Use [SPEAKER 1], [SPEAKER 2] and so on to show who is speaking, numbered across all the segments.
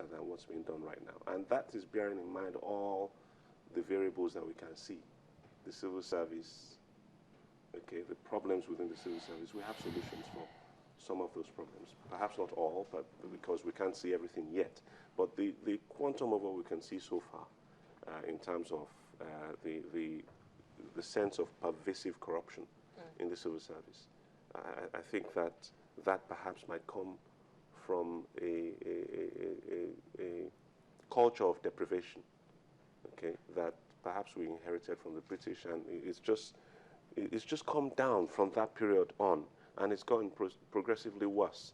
[SPEAKER 1] better than what's being done right now. And that is bearing in mind all the variables that we can see. The civil service, okay, the problems within the civil service, we have solutions for some of those problems. Perhaps not all, but because we can't see everything yet. But the quantum of what we can see so far in terms of the sense of pervasive corruption in the civil service, I think that perhaps might come from a culture of deprivation, okay, that perhaps we inherited from the British, and it's just come down from that period on, and it's gotten progressively worse.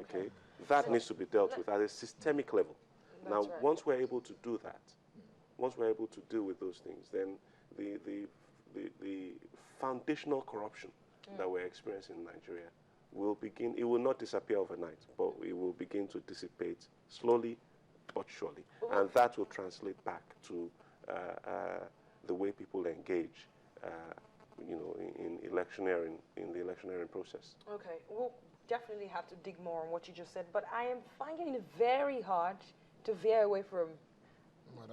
[SPEAKER 1] Okay, that needs to be dealt with at a systemic level. Now, once we're able to do that, once we're able to deal with those things, then the foundational corruption that we're experiencing in Nigeria will begin. It will not disappear overnight, but it will begin to dissipate slowly but surely, and that will translate back to the way people engage, in electioneering, in the electioneering process.
[SPEAKER 2] Okay, we'll definitely have to dig more on what you just said, but I am finding it very hard to veer away from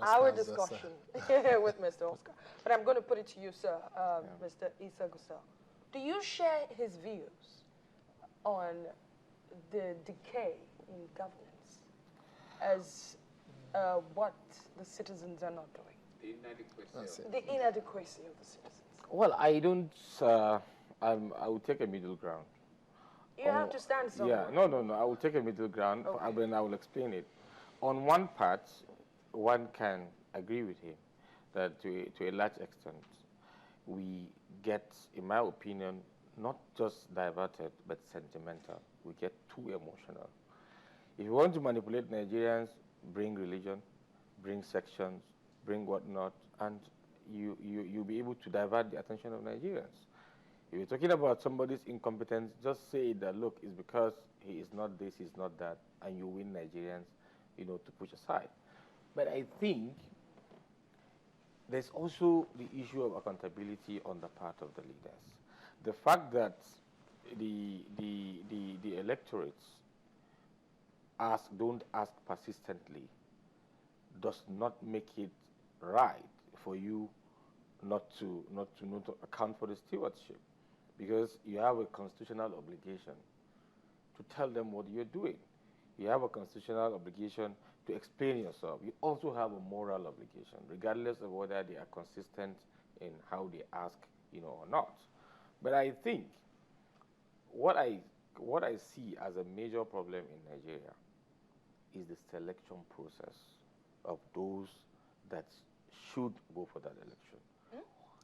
[SPEAKER 2] our discussion with Mr. Oscar. But I'm going to put it to you, sir, Mr. Issa Gusau. Do you share his views on the decay in governance as what the citizens are not doing?
[SPEAKER 3] The inadequacy.
[SPEAKER 2] The inadequacy of the citizens.
[SPEAKER 4] Well, I don't. I will take a middle ground.
[SPEAKER 2] You have to stand somewhere.
[SPEAKER 4] Yeah, no. I will take a middle ground, and then I will explain it. On one part, one can agree with him that to a large extent, we get, in my opinion, not just diverted, but sentimental. We get too emotional. If you want to manipulate Nigerians, bring religion, bring sections, bring whatnot, and you'll be able to divert the attention of Nigerians. If you're talking about somebody's incompetence, just say that, look, it's because he is not this, he's not that, and you win Nigerians, to push aside. But I think there's also the issue of accountability on the part of the leaders. The fact that the electorates don't ask persistently does not make it right for you not to account for the stewardship, because you have a constitutional obligation to tell them what you're doing. You have a constitutional obligation to explain yourself. You also have a moral obligation, regardless of whether they are consistent in how they ask, or not. But I think what I see as a major problem in Nigeria is the selection process of those that should go for that election.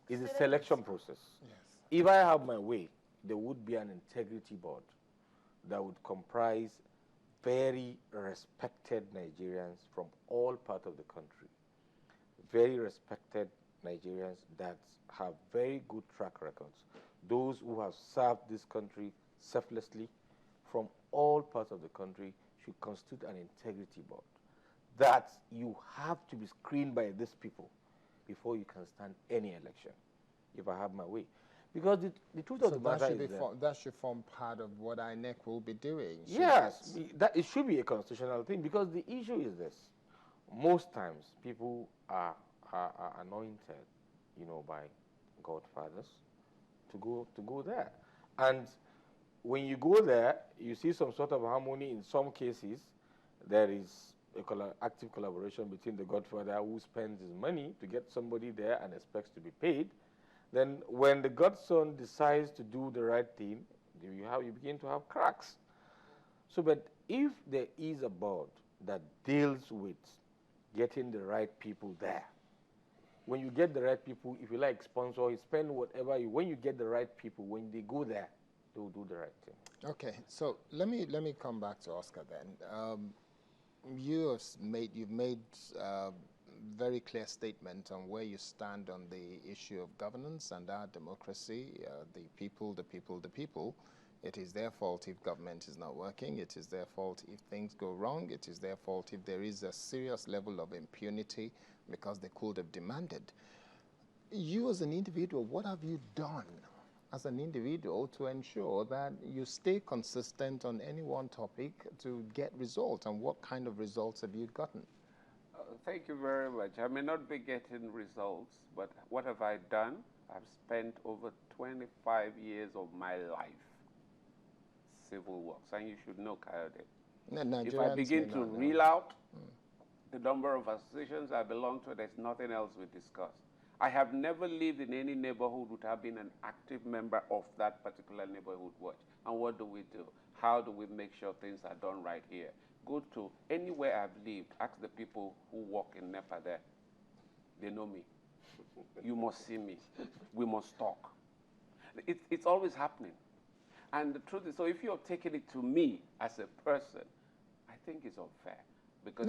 [SPEAKER 4] It's a selection process.
[SPEAKER 5] Yes.
[SPEAKER 4] If I have my way, there would be an integrity board that would comprise very respected Nigerians from all parts of the country. Very respected Nigerians that have very good track records. Those who have served this country selflessly from all parts of the country should constitute an integrity board. That you have to be screened by these people before you can stand any election, if I have my way. Because the truth of the matter is
[SPEAKER 5] that should form part of what INEC will be doing.
[SPEAKER 4] Yes, it should be a constitutional thing, because the issue is this. Most times people are anointed, by godfathers to go there. And when you go there, you see some sort of harmony. In some cases, there is active collaboration between the godfather who spends his money to get somebody there and expects to be paid. Then when the godson decides to do the right thing, you begin to have cracks. So, but if there is a board that deals with getting the right people there, when you get the right people, if you like sponsor, you spend whatever when you get the right people, when they go there, they will do the right thing.
[SPEAKER 5] Okay, so let me come back to Oscar then. You've made very clear statement on where you stand on the issue of governance and our democracy, the people. It is their fault if government is not working. It is their fault if things go wrong. It is their fault if there is a serious level of impunity because they could have demanded. You as an individual, what have you done as an individual to ensure that you stay consistent on any one topic to get results? And what kind of results have you gotten?
[SPEAKER 3] Thank you very much. I may not be getting results, but what have I done? I've spent over 25 years of my life civil works, and you should know, Kayode. If I begin to reel out the number of associations I belong to, there's nothing else we discuss. I have never lived in any neighborhood would have been an active member of that particular neighborhood watch. And what do? How do we make sure things are done right here? Go to anywhere I've lived, ask the people who work in NEPA there. They know me. You must see me. We must talk. It's always happening. And the truth is, so if you're taking it to me as a person, I think it's unfair. Because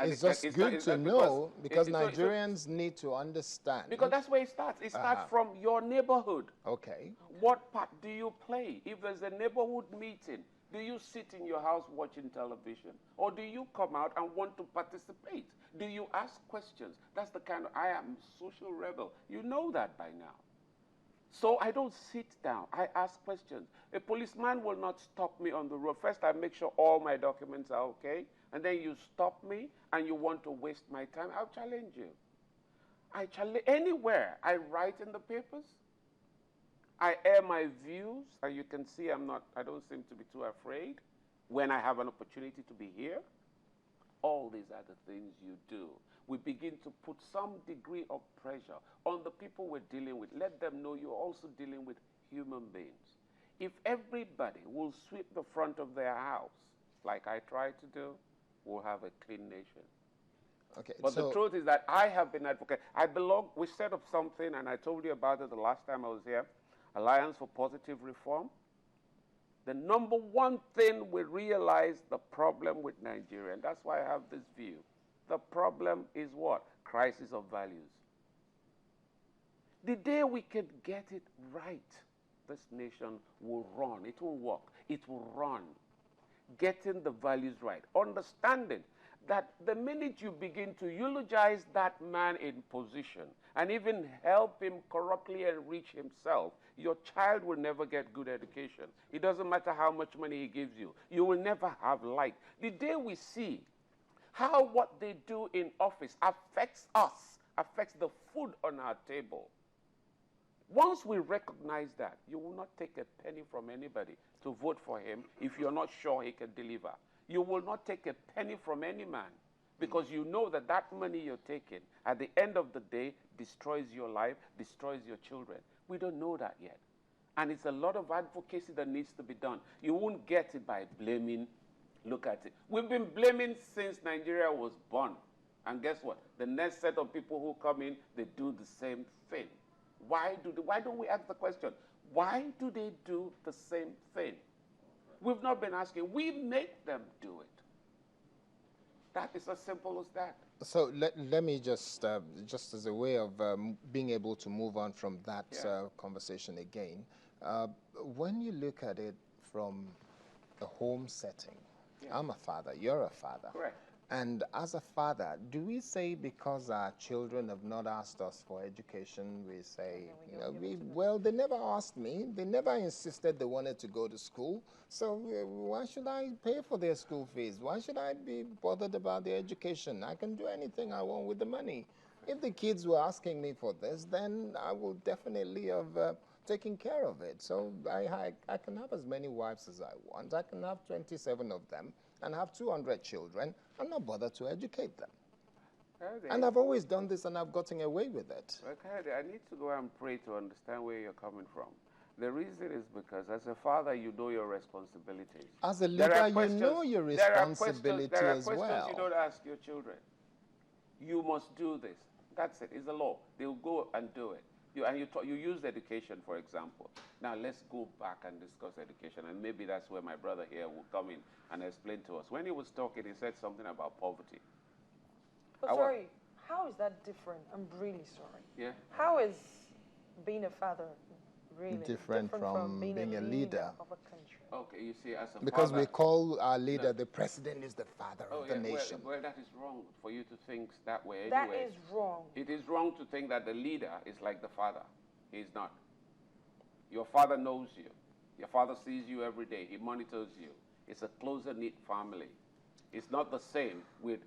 [SPEAKER 5] it's just good to know, because Nigerians need to understand.
[SPEAKER 3] Because that's where it starts. It starts from your neighborhood.
[SPEAKER 5] Okay.
[SPEAKER 3] What part do you play? If there's a neighborhood meeting, do you sit in your house watching television? Or do you come out and want to participate? Do you ask questions? That's the kind of, I am social rebel. You know that by now. So I don't sit down. I ask questions. A policeman will not stop me on the road. First, I make sure all my documents are okay. And then you stop me and you want to waste my time, I'll challenge you. I challenge anywhere. I write in the papers. I air my views, and you can see I don't seem to be too afraid when I have an opportunity to be here. All these are the things you do. We begin to put some degree of pressure on the people we're dealing with. Let them know you're also dealing with human beings. If everybody will sweep the front of their house, like I try to do, we'll have a clean nation. Okay, but the truth is that I have been advocate. We set up something, and I told you about it the last time I was here, Alliance for Positive Reform. The number one thing we realize the problem with Nigeria, and that's why I have this view. The problem is what? Crisis of values. The day we can get it right, this nation will run. It will work. It will run. Getting the values right. Understanding that the minute you begin to eulogize that man in position and even help him corruptly enrich himself, your child will never get good education. It doesn't matter how much money he gives you. You will never have light. The day we see how what they do in office affects us, affects the food on our table, once we recognize that, you will not take a penny from anybody to vote for him if you're not sure he can deliver. You will not take a penny from any man because you know that that money you're taking at the end of the day destroys your life, destroys your children. We don't know that yet. And it's a lot of advocacy that needs to be done. You won't get it by blaming. Look at it. We've been blaming since Nigeria was born. And guess what? The next set of people who come in, they do the same thing. Why don't we ask the question, why do they do the same thing? We've not been asking. We make them do it. That is as simple as that.
[SPEAKER 5] So let me just as a way of being able to move on from that conversation again, when you look at it from a home setting, I'm a father, you're a father.
[SPEAKER 3] Correct.
[SPEAKER 5] And as a father, do we say because our children have not asked us for education, we say, well, they never asked me. They never insisted they wanted to go to school. So why should I pay for their school fees? Why should I be bothered about their education? I can do anything I want with the money. If the kids were asking me for this, then I will definitely have taken care of it. So I can have as many wives as I want. I can have 27 of them and have 200 children. I'm not bothered to educate them. And I've always done this, and I've gotten away with it.
[SPEAKER 3] Okay, I need to go and pray to understand where you're coming from. The reason is because as a father, you know your responsibilities.
[SPEAKER 5] As a leader, you know your responsibility
[SPEAKER 3] there are
[SPEAKER 5] as well.
[SPEAKER 3] There are questions you don't ask your children. You must do this. That's it. It's a law. They'll go and do it. You use education, for example. Now, let's go back and discuss education, and maybe that's where my brother here will come in and explain to us. When he was talking, he said something about poverty.
[SPEAKER 2] But sorry, how is that different? I'm really sorry.
[SPEAKER 3] Yeah.
[SPEAKER 2] How is being a father really
[SPEAKER 5] different from being a leader
[SPEAKER 2] of a country?
[SPEAKER 3] Okay, you see, as a
[SPEAKER 5] because
[SPEAKER 3] father,
[SPEAKER 5] we call our leader the president is the father of the nation.
[SPEAKER 3] Well, that is wrong for you to think that way.
[SPEAKER 2] That
[SPEAKER 3] anyway.
[SPEAKER 2] is wrong.
[SPEAKER 3] It is wrong to think that the leader is like the father. He is not. Your father knows you. Your father sees you every day. He monitors you. It's a closer knit family. It's not the same with